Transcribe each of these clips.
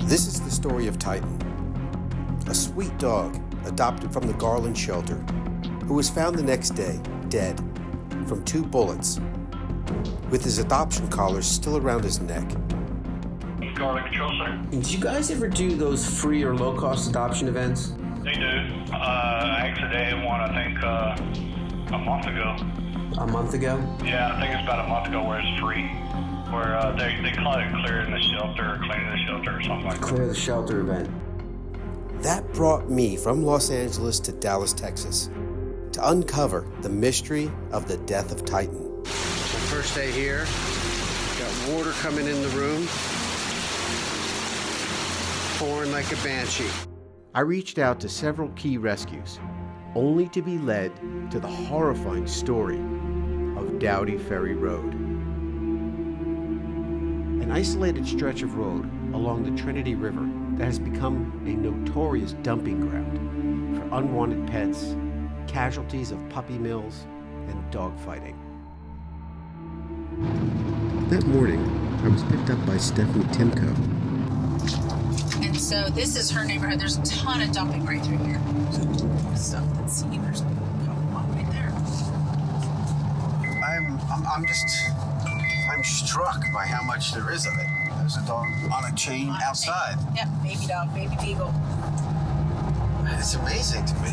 This is the story of Titan, a sweet dog adopted from the Garland shelter who was found the next day dead from 2 bullets with his adoption collar still around his neck. Garland Control Center. Did you guys ever do those free or low-cost adoption events? They do. Actually, they had one, I think, a month ago. A month ago? Yeah, I think it's about a month ago where it's free. Where they call it clearing the shelter or cleaning the shelter or something like that. Clear the shelter event. That brought me from Los Angeles to Dallas, Texas, to uncover the mystery of the death of Titan. My first day here, got water coming in the room, pouring like a banshee. I reached out to several key rescues, only to be led to the horrifying story of Dowdy Ferry Road. An isolated stretch of road along the Trinity River that has become a notorious dumping ground for unwanted pets, casualties of puppy mills, and dogfighting. That morning, I was picked up by Stephanie Timko. And so this is her neighborhood. There's a ton of dumping right through here. Stuff that's seen. There's a one right there. I'm struck by how much there is of it. There's a dog on a chain outside. Yep, baby dog, baby beagle. It's amazing to me.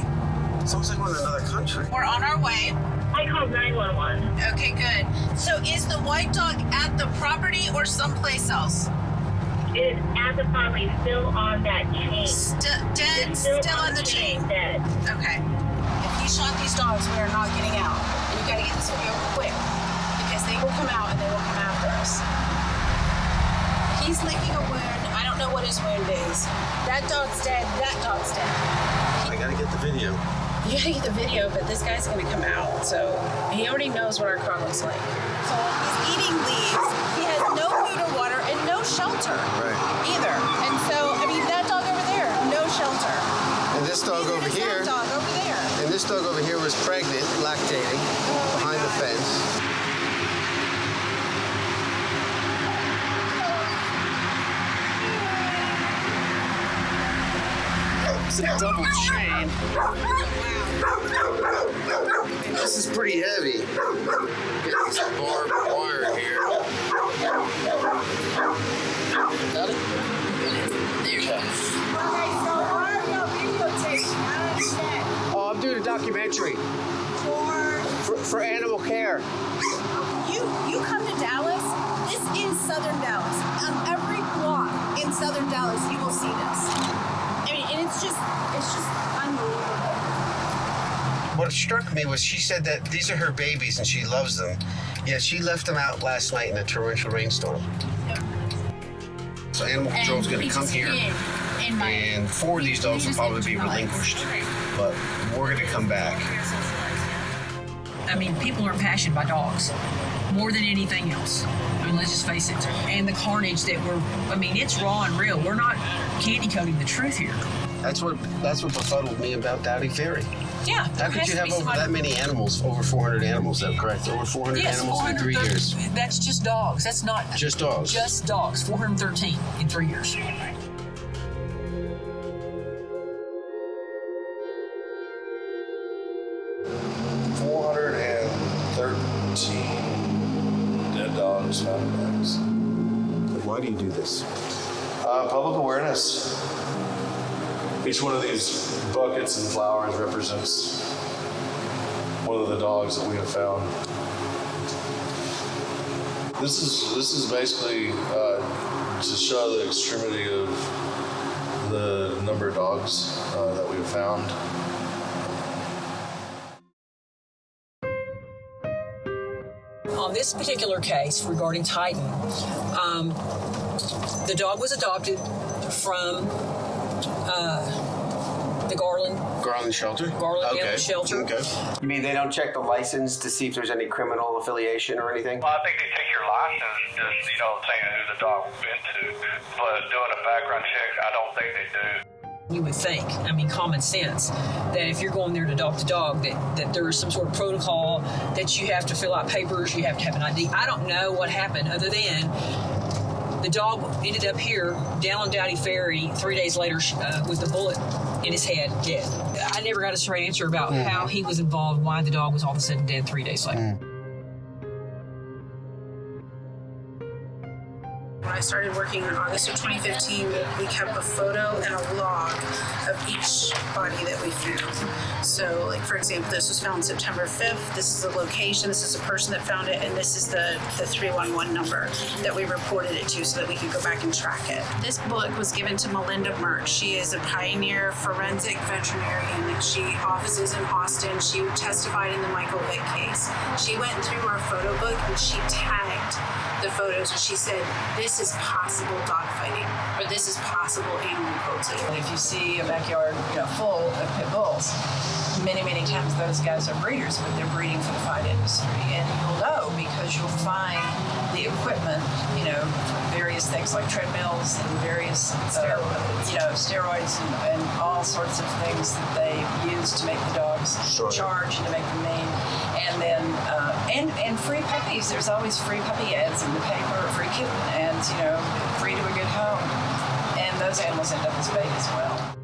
It's almost like we're in another country. We're on our way. I called 911. Okay, good. So is the white dog at the property or someplace else? It is at the property, still on that chain. Dead, It's still on the chain. Dead. Okay. If you shot these dogs, we are not getting out. And you gotta get this video quick because they will come out and they will come after us. He's licking a wound. I don't know what his wound is. That dog's dead. That dog's dead. I gotta get the video. You gotta get the video, but this guy's gonna come out. So he already knows what our car looks like. So he's eating leaves. He has no food or water and no shelter either. And so, I mean, that dog over there, no shelter. And this dog over here. That dog over there. And this dog over here was pregnant, lactating, behind the fence. It's a double chain. This is pretty heavy. Get some barbed wire here. Got it? Okay. Oh, I'm doing a documentary. For animal care. You come to Dallas, this is Southern Dallas. On every block in Southern Dallas, you will see this. I mean, and it's just unbelievable. What struck me was she said that these are her babies and she loves them. Yet she left them out last night in a torrential rainstorm. Yep. So animal control is going to come here, and 4 of these dogs will probably be relinquished. But we're going to come back. I mean, people are impassioned by dogs more than anything else. I mean, let's just face it. And the carnage that it's raw and real. We're not candy coating the truth here. That's what befuddled me about Dowdy Ferry. Yeah. How could you have over that many animals, over 400 animals, though, correct? Over 400 animals in 3 years. That's just dogs. That's not... Just dogs? Just dogs. 413 in 3 years. Dead dogs found in bags. Why do you do this? Public awareness. Each one of these buckets and flowers represents one of the dogs that we have found. This is basically to show the extremity of the number of dogs that we have found. On this particular case regarding Titan, the dog was adopted from the Garland shelter? Animal Shelter. Okay. You mean they don't check the license to see if there's any criminal affiliation or anything? Well, I think they take your license, just, saying who the dog been to. But doing a background check, I don't think they do. You would think, common sense, that if you're going there to adopt a dog, that there is some sort of protocol, that you have to fill out papers, you have to have an ID. I don't know what happened other than The dog ended up here, down on Dowdy Ferry, 3 days later with a bullet in his head, dead. I never got a straight answer about how he was involved, why the dog was all of a sudden dead 3 days later. When I started working in August of 2015, we kept a photo and a log of each body that we found. So, like, for example, this was found September 5th. This is the location. This is the person that found it. And this is the 311 number that we reported it to so that we could go back and track it. This book was given to Melinda Merck. She is a pioneer forensic veterinarian. She offices in Austin. She testified in the Michael Vick case. She went through our photo book and she tagged the photos and she said, this is possible dogfighting, or this is possible animal cruelty. If you see a backyard, full of pit bulls, many times those guys are breeders, but they're breeding for the fight industry, and you'll know because you'll find the equipment, for various things like treadmills and various steroids and all sorts of things that they use to make the dogs charge and to make them mean. And then and free puppies. There's always free puppy ads in the paper, free kitten ads, free to a good home, and those animals end up as bait as well.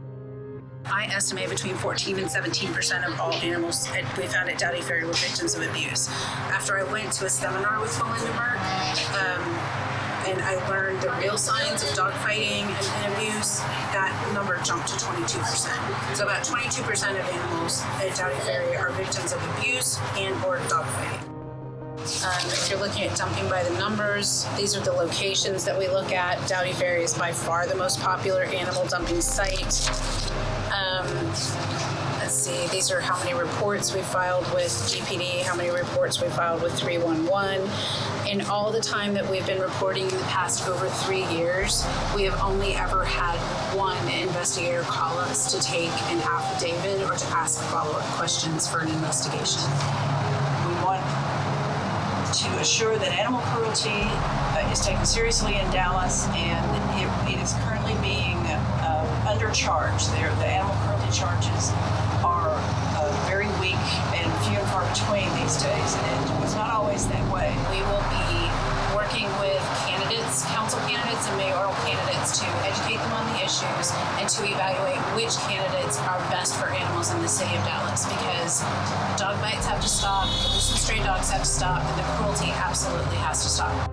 I estimate between 14 and 17% of all animals we found at Dowdy Ferry were victims of abuse. After I went to a seminar with Melinda Merck, and I learned the real signs of dogfighting and abuse, that number jumped to 22%. So about 22% of animals at Dowdy Ferry are victims of abuse and or dogfighting. If you're looking at dumping by the numbers, these are the locations that we look at. Dowdy Ferry is by far the most popular animal dumping site. Let's see, these are how many reports we filed with GPD, how many reports we filed with 311. In all the time that we've been reporting in the past over 3 years, we have only ever had one investigator call us to take an affidavit or to ask follow-up questions for an investigation. We want to assure that animal cruelty is taken seriously in Dallas, and it is currently being undercharged. The animal cruelty charges are very weak and few and far between these days, and it was not always that way. We will be working with candidates, council candidates and mayoral candidates to educate them on the issues and to evaluate which candidates are best for animals in the city of Dallas, because dog bites have to stop, loose and stray dogs have to stop, and the cruelty absolutely has to stop.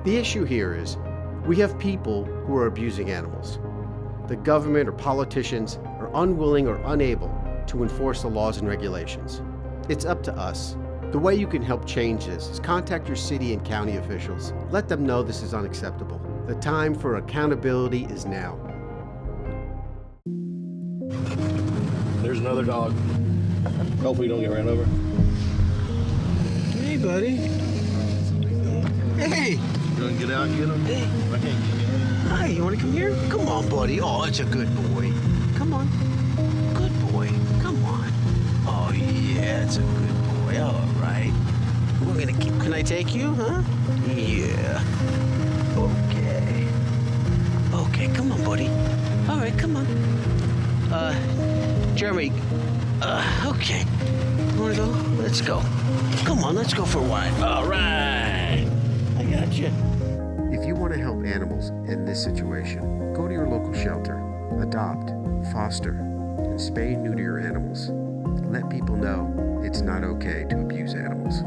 The issue here is we have people who are abusing animals. The government or politicians are unwilling or unable to enforce the laws and regulations. It's up to us. The way you can help change this is contact your city and county officials. Let them know this is unacceptable. The time for accountability is now. There's another dog. Hopefully you don't get ran over. Hey, buddy. Hey. You want to get out and get him? Hey. I can't get him. Hi, you want to come here? Come on, buddy. Oh, it's a good boy. Come on. Good boy. Come on. Oh, yeah, it's a good boy. All right. We're going to keep... Can I take you, huh? Yeah. Okay. Okay, come on, buddy. All right, come on. Jeremy. Okay. You want to go? Let's go. Come on, let's go for a ride. All right. I got you. If you want to help animals in this situation, go to your local shelter, adopt, foster, and spay and neuter your animals. Let people know it's not okay to abuse animals.